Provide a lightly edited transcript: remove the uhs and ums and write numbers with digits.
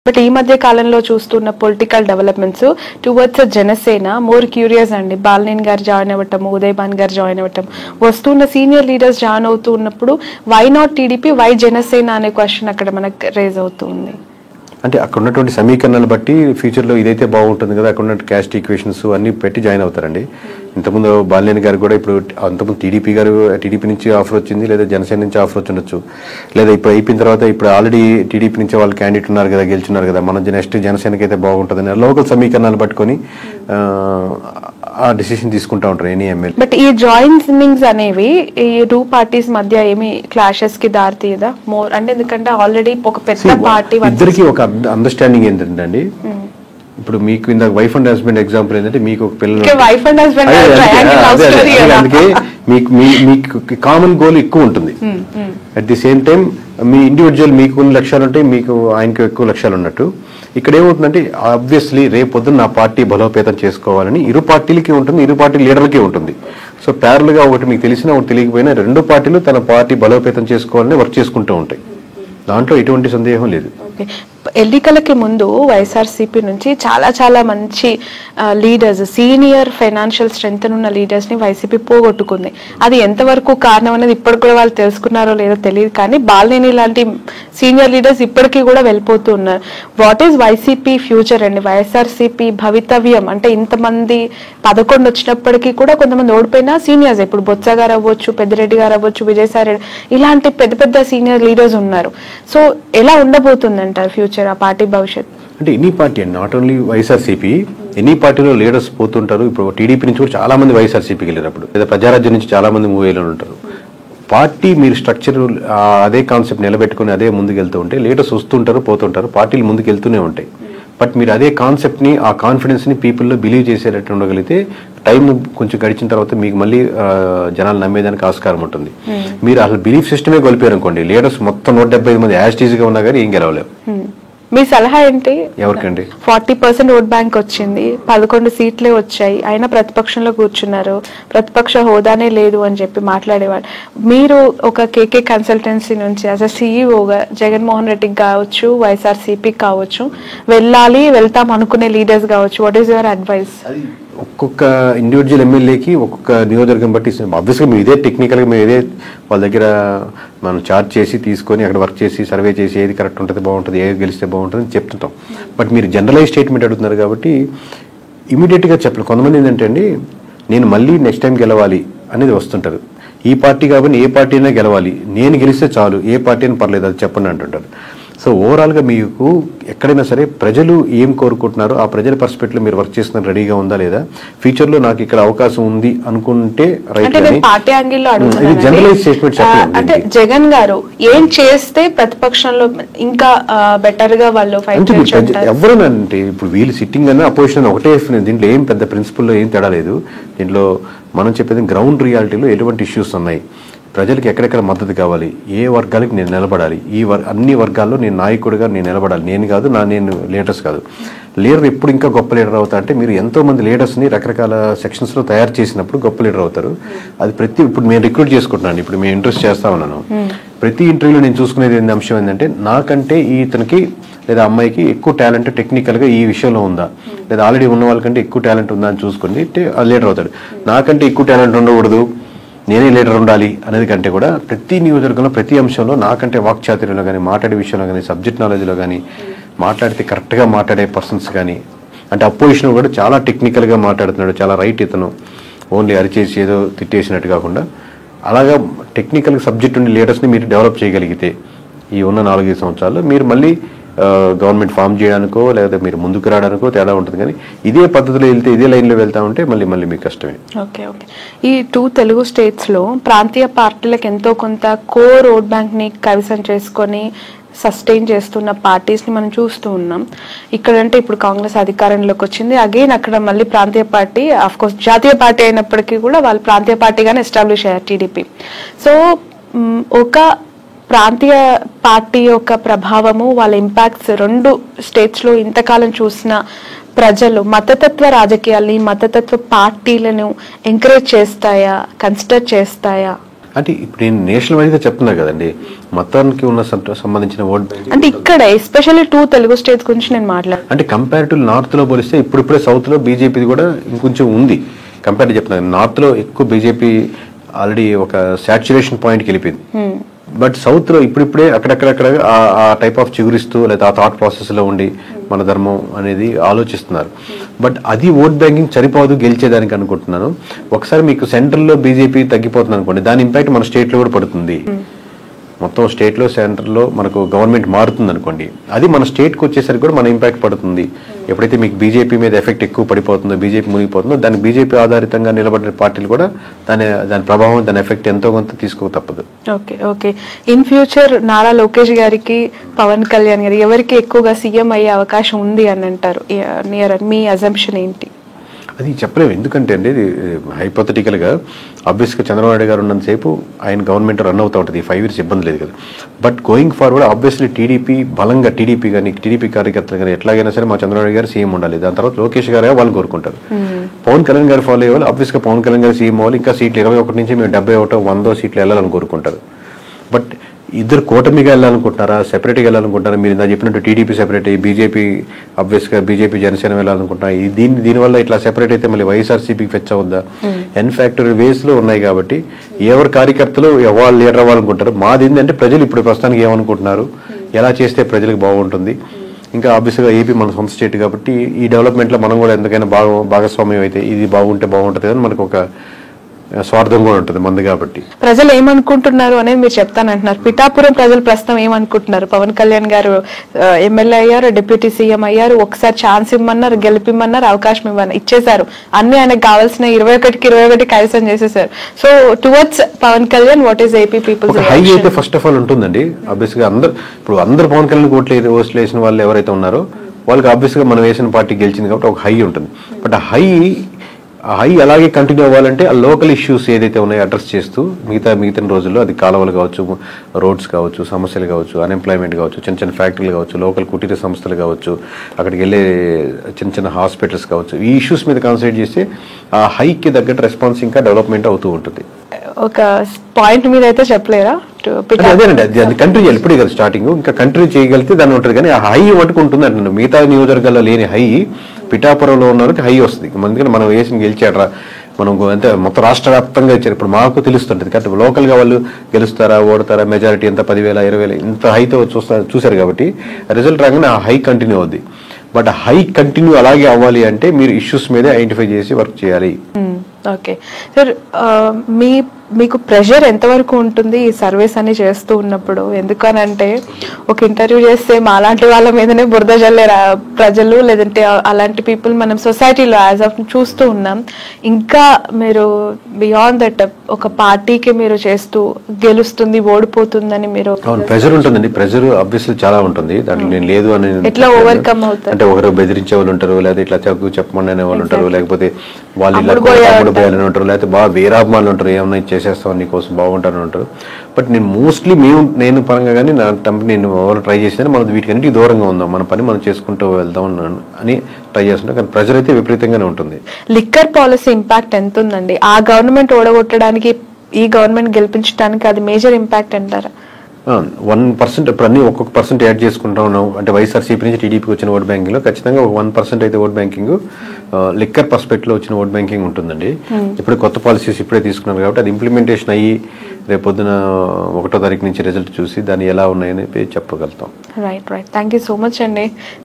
But ఈ మధ్య కాలంలో చూస్తున్న political developments towards Janasena more curious అండి. బాలినేని గారు జాయిన్ అవ్వటం, ఉదయ్ భాన్ గారు జాయిన్ అవ్వటం, వస్తున్న సీనియర్ లీడర్స్ జాయిన్ అవుతూ ఉన్నప్పుడు why not TDP, why Janasena అనే క్వశ్చన్ అక్కడ మనకు రేజ్ అవుతుంది. అంటే అక్కడ ఉన్నటువంటి సమీకరణాలు బట్టి ఫ్యూచర్లో ఇదైతే బాగుంటుంది కదా, అక్కడ ఉన్న క్యాస్ట్ ఈక్వేషన్స్ అన్ని పెట్టి జాయిన్ అవుతారండి. ఇంతకుముందు బాలినేని గారు కూడా ఇప్పుడు అంతకుముందు టీడీపీ నుంచి ఆఫర్ వచ్చింది, లేదా జనసేన నుంచి ఆఫర్ వచ్చి ఉండొచ్చు, లేదా ఇప్పుడు అయిపోయిన తర్వాత ఇప్పుడు ఆల్రెడీ టీడీపీ నుంచి వాళ్ళు క్యాండిడేట్ ఉన్నారు కదా, గెలుచున్నారు కదా, మన నెక్స్ట్ జనసేనకి అయితే బాగుంటుందని లోకల్ సమీకరణాలు పట్టుకొని ఆ డిసిషన్ తీసుకుంటా ఉంటారు ఎనీ ఎమ్మెల్యే. బట్ ఈ జాయినింగ్స్ అనేవి ఈ టూ పార్టీస్ మధ్య ఏమి క్లాషెస్ కి దారి తీయదా మోర్ అంటే? ఎందుకంటే ఆల్రెడీ ఒక పెద్ద పార్టీ ఇద్దరికి ఒక అండర్స్టాండింగ్ ఏంటంటే అండి, ఇప్పుడు మీకు ఇందాక వైఫ్ అండ్ హస్బెండ్ ఎగ్జాంపుల్ ఏంటంటే, మీకు ఒక పిల్లలు వైఫ్ అండ్ హస్బెండ్ అందుకే మీకు కామన్ గోల్ ఎక్కువ ఉంటుంది. At the same time me individual మీకు కొన్ని లక్ష్యాలు ఉంటాయి, మీకు ఆయనకు ఎక్కువ లక్ష్యాలు ఉన్నట్టు. ఇక్కడ ఏమవుతుందంటే ఆబ్వియస్లీ రేపొద్దున నా పార్టీ బలోపేతం చేసుకోవాలని ఇరు పార్టీలకి ఉంటుంది, ఇరు పార్టీ లీడర్లకి ఉంటుంది. సో ప్యారల్ గా ఒకటి మీకు తెలిసినా ఒకటి తెలియకపోయినా రెండు పార్టీలు తన పార్టీ బలోపేతం చేసుకోవాలని వర్క్ చేసుకుంటూ ఉంటాయి. దాంట్లో ఎటువంటి సందేహం లేదు. ఎన్నికలకి ముందు వైఎస్ఆర్సీపీ నుంచి చాలా మంచి లీడర్స్, సీనియర్ ఫైనాన్షియల్ స్ట్రెంగ్త్ ఉన్న లీడర్స్ ని వైసీపీ పోగొట్టుకుంది. అది ఎంతవరకు కారణం అనేది ఇప్పటికి కూడా వాళ్ళు తెలుసుకున్నారో లేదో తెలియదు, కానీ బాలినేని లాంటి సీనియర్ లీడర్స్ ఇప్పటికీ కూడా వెళ్ళిపోతూ ఉన్నారు. వాట్ ఈస్ వైసీపీ ఫ్యూచర్ అండి? వైఎస్ఆర్సీపీ భవితవ్యం అంటే ఇంతమంది 11 వచ్చినప్పటికీ కూడా కొంతమంది ఓడిపోయినా సీనియర్స్, ఇప్పుడు బొత్స గారు అవ్వచ్చు, పెద్దిరెడ్డి గారు అవ్వచ్చు, విజయసాయి రెడ్డి, ఇలాంటి పెద్ద సీనియర్ లీడర్స్ ఉన్నారు. సో ఎలా ఉండబోతుంది అంటారు ఫ్యూచర్ ఆ పార్టీ భవిష్యత్? అంటే ఎనీ పార్టీ అండి, నాట్ ఓన్లీ వైఎస్ఆర్సీపీ, ఎనీ పార్టీలో లీడర్స్ పోతుంటారు. ఇప్పుడు టీడీపీ నుంచి కూడా చాలా మంది వైఎస్ఆర్సీపీకి వెళ్ళినప్పుడు, లేదా ప్రజారాజ్యం నుంచి చాలా మంది మూవ్ అయ్యి ఉంటారు. పార్టీ మీరు స్ట్రక్చర్ అదే కాన్సెప్ట్ నిలబెట్టుకుని అదే ముందుకు వెళ్తూ ఉంటే లీడర్స్ వస్తుంటారు, పోతుంటారు, పార్టీలు ముందుకు వెళ్తూనే ఉంటాయి. బట్ మీరు అదే కాన్సెప్ట్ ని, ఆ కాన్ఫిడెన్స్ ని పీపుల్లో బిలీవ్ చేసేటట్టు ఉండగలిగితే టైం కొంచెం గడిచిన తర్వాత మీకు మళ్ళీ జనాలు నమ్మేదానికి ఆస్కారం ఉంటుంది. మీరు అసలు బిలీఫ్ సిస్టమే కోల్పోయారు అనుకోండి, లీడర్స్ మొత్తం 175 మంది యాస్టీజ్గా ఉన్నా కానీ ఏం గెలవలేవు. మీ సలహా ఏంటి? ఎవరికండి? 40% ఓట్ బ్యాంక్ వచ్చింది, 11 సీట్లే వచ్చాయి, అయినా ప్రతిపక్షంలో కూర్చున్నారు, ప్రతిపక్ష హోదానే లేదు అని చెప్పి మాట్లాడేవాడు. మీరు ఒక కేకే కన్సల్టెన్సీ నుంచి యాజ్ అ సీఈఓగా జగన్మోహన్ రెడ్డికి కావచ్చు, వైఎస్ఆర్సీపీకి కావచ్చు, వెళ్తాం అనుకునే లీడర్స్ కావచ్చు, వాట్ ఈస్ యువర్ అడ్వైస్? ఒక్కొక్క ఇండివిజువల్ ఎమ్మెల్యేకి ఒక్కొక్క నియోజకవర్గం బట్టి ఆబ్వియస్గా మేము ఇదే టెక్నికల్గా మేము ఇదే వాళ్ళ దగ్గర మనం చార్జ్ చేసి తీసుకొని అక్కడ వర్క్ చేసి సర్వే చేసి ఏది కరెక్ట్ ఉంటుంది, బాగుంటుంది, ఏది గెలిస్తే బాగుంటుంది అని చెప్తుంటాం. బట్ మీరు జనరలైజ్ స్టేట్మెంట్ అడుగుతున్నారు కాబట్టి ఇమీడియట్గా చెప్పలేదు. కొంతమంది ఏంటంటే అండి, నేను మళ్ళీ నెక్స్ట్ టైం గెలవాలి అనేది వస్తుంటారు. ఈ పార్టీ కాబట్టి ఏ పార్టీ అయినా గెలవాలి, నేను గెలిస్తే చాలు, ఏ పార్టీ అయినా పర్లేదు అది చెప్పండి అంటుంటారు. సో ఓవరాల్గా మీకు ఎక్కడైనా సరే ప్రజలు ఏం కోరుకుంటున్నారో ఆ ప్రజల పర్స్పెక్టివ్ మీరు వర్క్ చేస్తున్న రెడీగా ఉందా లేదా, ఫ్యూచర్లో నాకు ఇక్కడ అవకాశం ఉంది అనుకుంటే రైట్. జనరలైజ్ స్టేట్మెంట్ చెప్పండి. అంటే జగన్ గారు ఏం చేస్తే ప్రతిపక్షంలో ఇంకా బెటర్ గా వాళ్ళు ఎవరేనంటే ఇప్పుడు వీళ్ళు సిట్టింగ్ అన్న అపోజిషన్ ఒకటే, దీంట్లో ఏం పెద్ద ప్రిన్సిపల్లో ఏం తేడా లేదు. దీంట్లో మనం చెప్పేది గ్రౌండ్ రియాలిటీలో ఎటువంటి ఇష్యూస్ ఉన్నాయి, ప్రజలకు ఎక్కడెక్కడ మద్దతు కావాలి, ఏ వర్గాలకు నేను నిలబడాలి, అన్ని వర్గాల్లో నేను నాయకుడిగా నేను నిలబడాలి. నేను కాదు, నేను లీడర్స్ కాదు. లీడర్ ఎప్పుడు ఇంకా గొప్ప లీడర్ అవుతా అంటే మీరు ఎంతో మంది లీడర్స్ని రకరకాల సెక్షన్స్లో తయారు చేసినప్పుడు గొప్ప లీడర్ అవుతారు. అది ఇప్పుడు మేము రిక్రూట్ చేసుకుంటున్నాను, ఇప్పుడు మేము ఇంట్రెస్ట్ చేస్తా ఉన్నాను. ప్రతి ఇంటర్వ్యూలో నేను చూసుకునేది అంశం ఏంటంటే, నాకంటే ఇతనికి లేదా అమ్మాయికి ఎక్కువ టాలెంట్ టెక్నికల్గా ఈ విషయంలో ఉందా, లేదా ఆల్రెడీ ఉన్న వాళ్ళకంటే ఎక్కువ టాలెంట్ ఉందా అని చూసుకుని లీడర్ అవుతాడు. నాకంటే ఎక్కువ టాలెంట్ ఉండకూడదు, నేనే లీడర్ ఉండాలి అనేది కంటే కూడా ప్రతి నియోజకవర్గంలో ప్రతి అంశంలో నాకంటే వాక్చాతుర్యంలో కానీ, మాట్లాడే విషయంలో కానీ, సబ్జెక్ట్ నాలెడ్జ్లో కానీ, మాట్లాడితే కరెక్ట్గా మాట్లాడే పర్సన్స్ కానీ, అంటే అపోజిషన్ కూడా చాలా టెక్నికల్గా మాట్లాడుతున్నాడు, చాలా రైట్ ఇతను, ఓన్లీ అరిచేసి ఏదో తిట్టేసినట్టు కాకుండా అలాగా టెక్నికల్ సబ్జెక్ట్ ఉండే లీడర్స్ని మీరు డెవలప్ చేయగలిగితే ఈ ఉన్న 4-5 సంవత్సరాల్లో మీరు మళ్ళీ గవర్నమెంట్ ఫామ్ చేయడానికో లేదా మీరు ముందుకు రావడానికో తేడా ఉంటుంది. కానీ ఇదే పద్ధతిలో వెళ్తే, ఇదే లైన్లో వెళ్తా ఉంటే మళ్ళీ మీకు కష్టమే. ఓకే. ఈ 2 తెలుగు స్టేట్స్లో ప్రాంతీయ పార్టీలకు ఎంతో కొంత కోర్ ఓట్ బ్యాంక్ని కైవసం చేసుకొని సస్టైన్ చేస్తున్న పార్టీస్ని మనం చూస్తూ ఉన్నాం. ఇక్కడంటే ఇప్పుడు కాంగ్రెస్ అధికారంలోకి వచ్చింది, అగైన్ అక్కడ మళ్ళీ ప్రాంతీయ పార్టీ, ఆఫ్ కోర్స్ జాతీయ పార్టీ అయినప్పటికీ కూడా వాళ్ళు ప్రాంతీయ పార్టీగానే ఎస్టాబ్లిష్ అయ్యారు టీడీపీ. సో ఒక ప్రాంతీయ పార్టీ యొక్క ప్రభావము, వాళ్ళ ఇంపాక్ట్స్ 2 స్టేట్స్లో ఇంతకాలం చూసిన ప్రజలు మతతత్వ రాజకీయాల్ని, మతతత్వ పార్టీలను ఎంకరేజ్ చేస్తాయా, కన్సిడర్ చేస్తాయా? అంటే ఇప్పుడు నేను నేషనల్ వైజ్ గా చెప్తున్నా కదండి, మొత్తానికి ఉన్న సంబంధించిన ఓట్ బ్యాంక్ అంటే ఇక్కడ ఎస్పెషల్లీ 2 తెలుగు స్టేట్స్ గురించి నేను మాట్లాడు. అంటే కంపేర్ టు నార్త్ లో పోలిస్తే ఇప్పుడిప్పుడే సౌత్ లో బీజేపీ కూడా ఇంకొంచెం ఉంది. కంపేర్ చెప్తున్నాను, నార్త్ లో ఎక్కువ బీజేపీ ఆల్రెడీ ఒక సాచురేషన్ పాయింట్కి వెళ్ళిపోయింది. బట్ సౌత్ లో ఇప్పుడిప్పుడే అక్కడక్కడక్కడ ఆ టైప్ ఆఫ్ చిగురిస్తూ లేదా ఆ థాట్ ప్రాసెస్ లో ఉండి మన ధర్మం అనేది ఆలోచిస్తున్నారు. బట్ అది ఓట్ బ్యాంకింగ్ సరిపోదు గెలిచేదానికి అనుకుంటున్నాను. ఒకసారి మీకు సెంట్రల్ లో బీజేపీ తగ్గిపోతుంది అనుకోండి, దాని ఇంపాక్ట్ మన స్టేట్ లో కూడా పడుతుంది. మొత్తం స్టేట్ లో సెంటర్ లో మనకు గవర్నమెంట్ మారుతుంది అనుకోండి, అది మన స్టేట్ కి వచ్చేసరికి కూడా మన ఇంపాక్ట్ పడుతుంది. ఎప్పుడైతే మీకు బీజేపీ మీద ఎఫెక్ట్ ఎక్కువ పడిపోతుందో, బీజేపీ మునిగిపోతుందో, దాని బీజేపీ ఆధారితంగా నిలబడిన పార్టీలు కూడా దాని ప్రభావం, దాని ఎఫెక్ట్ ఎంతో కొంత తీసుకో తప్పదు. Okay okay in future Nara Lokesh గారికి, పవన్ కళ్యాణ్ గారికి ఎవరికి ఎక్కువగా సీఎం అయ్యే అవకాశం ఉంది అని అంటారు? మీ అజంప్షన్ ఏంటి? అది చెప్పలేము. ఎందుకంటే అండి హైపోథెటికల్ గా ఆబ్వియస్ గా చంద్రబాబు నాయుడు గారు ఉన్నంతసేపు ఆయన గవర్నమెంట్ రన్ అవుతూ ఉంటుంది. 5 years ఇబ్బంది లేదు కదా. But going forward obviously TDP బలంగా, టీడీపీ కార్యకర్తలు కానీ ఎట్లాగైనా సరే మా చంద్రబాబు నాయుడు గారు సీఎం ఉండాలి. దాని తర్వాత లోకేష్ గారే వాళ్ళు కోరుకుంటారు. పవన్ కళ్యాణ్ గారు ఫాలో అయ్యేవాళ్ళు ఆబ్వియస్ గా పవన్ కళ్యాణ్ గారు సీఎం అవ్వాలి, ఇంకా సీట్లు 21 నుంచి మేము 71, 100 సీట్లు వెళ్ళాలని కోరుకుంటారు. బట్ ఇద్దరు కూటమిగా వెళ్ళాలనుకుంటున్నారా, సెపరేట్గా వెళ్ళాలనుకుంటారా? మీరు ఇందా చెప్పినట్టు టీడీపీ సెపరేట్ అయ్యి బీజేపీ ఆబ్వియస్గా బీజేపీ జనసేన వెళ్ళాలనుకుంటున్నారు. దీనివల్ల ఇట్లా సెపరేట్ అయితే మళ్ళీ వైఎస్ఆర్సీపీకి ఫెచ్ అవుద్దా? ఎన్ ఫ్యాక్టర్ వేస్లో ఉన్నాయి కాబట్టి ఎవరి కార్యకర్తలు ఎవరు లీడర్ అవ్వాలనుకుంటారు. మాది ఏంటంటే ప్రజలు ఇప్పుడు ప్రస్తుతానికి ఏమనుకుంటున్నారు, ఎలా చేస్తే ప్రజలకు బాగుంటుంది. ఇంకా ఆబ్వియస్గా ఏపీ మన సొంత స్టేట్ కాబట్టి ఈ డెవలప్మెంట్లో మనం కూడా ఎంతకైనా భాగస్వామ్యం అయితే ఇది బాగుంటే బాగుంటుంది అని మనకు ఒక స్వార్థం కూడా ఉంటుంది మంది కాబట్టి. ప్రజలు ఏమనుకుంటున్నారు అనేది మీరు చెప్తానంటున్నారు. పిఠాపురం ప్రజలు ప్రస్తుతం ఏమనుకుంటున్నారు? పవన్ కళ్యాణ్ గారు ఎమ్మెల్యే అయ్యారు, డిప్యూటీ సీఎం అయ్యారు, ఒకసారి ఛాన్స్ ఇమ్మన్నారు, గెలిపిమ్మన్నారు, అవకాశం ఇచ్చేశారు. అన్ని ఆయనకు కావాల్సిన 21కి 21 కైవసం చేసేసారు. So towards Pawan Kalyan what is AP people's high అయితే ఫస్ట్ ఆఫ్ ఆల్ ఉంటుందండి. ఆబ్వియస్ గా అందరు పవన్ కళ్యాణ్ ఓట్లు వేసిన వాళ్ళు ఎవరైతే ఉన్నారో వాళ్ళకి ఆబ్వియస్ గా మనం వేసిన పార్టీ గెలిచింది కాబట్టి ఒక హై ఉంటుంది. బట్ ఆ హై అలాగే కంటిన్యూ అవ్వాలంటే ఆ లోకల్ ఇష్యూస్ ఏదైతే ఉన్నాయో అడ్రస్ చేస్తూ మిగతా రోజుల్లో అది కాలువలు కావచ్చు, రోడ్స్ కావచ్చు, సమస్యలు కావచ్చు, అన్ఎంప్లాయ్మెంట్ కావచ్చు, చిన్న చిన్న ఫ్యాక్టరీలు కావచ్చు, లోకల్ కుటీర సంస్థలు కావచ్చు, అక్కడికి వెళ్ళే చిన్న హాస్పిటల్స్ కావచ్చు, ఈ ఇష్యూస్ మీద కాన్సన్ట్రేట్ చేస్తే ఆ హైకి తగ్గట్టు రెస్పాన్స్ ఇంకా డెవలప్మెంట్ అవుతూ ఉంటుంది. ఒక పాయింట్ మీద అయితే చెప్పలేరా? అదేనండి, అది కంట్రీ చేయాలి. ఇప్పుడే కదా స్టార్టింగ్, ఇంకా కంట్రీ చేయగలిగితే దాన్ని ఉంటుంది. కానీ ఆ హై మటుకు ఉంటుంది అంటున్నాను. మిగతా నియోజకవర్గాల్లో లేని హై పిఠాపురంలో ఉన్న వాళ్ళకి హై వస్తుంది. ఎందుకంటే మనం వేసి గెలిచాడరా, మనం అంటే మొత్తం రాష్ట్ర వ్యాప్తంగా ఇచ్చారు. ఇప్పుడు మాకు తెలుస్తుంటుంది కాబట్టి లోకల్గా వాళ్ళు గెలుస్తారా, ఓడతారా, మెజారిటీ ఎంత 10,000, 20,000 ఇంత హైతో చూశారు కాబట్టి రిజల్ట్ రాగానే ఆ హై కంటిన్యూ అవుద్ది. బట్ హై కంటిన్యూ అలాగే అవ్వాలి అంటే మీరు ఇష్యూస్ మీదే ఐడెంటిఫై చేసి వర్క్ చేయాలి. ఓకే సార్, మీకు ప్రెషర్ ఎంతవరకు ఉంటుంది ఈ సర్వీస్ అని చేస్తూ ఉన్నప్పుడు? ఎందుకనంటే ఒక ఇంటర్వ్యూ చేస్తే మాలాంటి వాళ్ళ మీదనే బురద జల్లే ప్రజలు, లేదంటే అలాంటి పీపుల్ మనం సొసైటీలో యాజ్ ఆఫ్ చూస్తూ ఉన్నాం. ఇంకా మీరు బియాండ్ దట్ ఒక పార్టీకి మీరు చేస్తూ గెలుస్తుంది, ఓడిపోతుందని మీరు ప్రెషర్ ఉంటుందండి. ప్రెషర్ ఆబ్వియస్లీ చాలా ఉంటుంది. దాంట్లో నేను లేదు అని ఎట్లా ఓవర్కమ్ అవుతారు? అంటే ఒకరు బెదిరించే వాళ్ళు ఉంటారు, లేదా ఇట్లా చెప్పమని అనే వాళ్ళు ఉంటారు, లేకపోతే వాళ్ళు ఇలా పోయాలని ఉంటారు, లేకపోతే బాగా వీరాభిమానులు ఉంటారు, ఏమన్నా చేసేస్తాం నీకోసం బాగుంటారని ఉంటారు. బట్ నేను మోస్ట్లీ నేను పరంగా కానీ నా నేను ఎవరు ట్రై చేసినా మనం వీటికన్నిటికీ దూరంగా ఉందాం, మన పని మనం చేసుకుంటూ వెళ్దాం అని ట్రై చేస్తున్నాం. కానీ ప్రెజర్ అయితే విపరీతంగానే ఉంటుంది. లిక్కర్ పాలసీ ఇంపాక్ట్ ఎంత ఉందండి? ఆ గవర్నమెంట్ ఓడగొట్టడానికి, ఈ గవర్నమెంట్ గెలిపించడానికి అది మేజర్ ఇంపాక్ట్ అంటారా? 1% ఇప్పుడు అన్ని ఒక్కొక్క పర్సెంట్ యాడ్ చేసుకుంటా ఉన్నాం. అంటే వైఎస్ఆర్సీపీ నుంచి టీడీపీకి వచ్చిన ఓట్ బ్యాంకింగ్ లో ఖచ్చితంగా ఒక 1% అయితే ఓట్ బ్యాంకింగ్ లిక్కర్ పర్స్పెక్ట్ లో వచ్చిన ఓట్ బ్యాంకింగ్ ఉంటుందండి. ఇప్పుడు కొత్త పాలసీస్ ఇప్పుడే తీసుకున్నారు కాబట్టి అది ఇంప్లిమెంటేషన్ అయ్యి రేపు పొద్దున 1వ తారీఖు నుంచి రిజల్ట్ చూసి దాన్ని ఎలా ఉన్నాయని చెప్పగలుగుతాం. Right. Thank you so much అండి.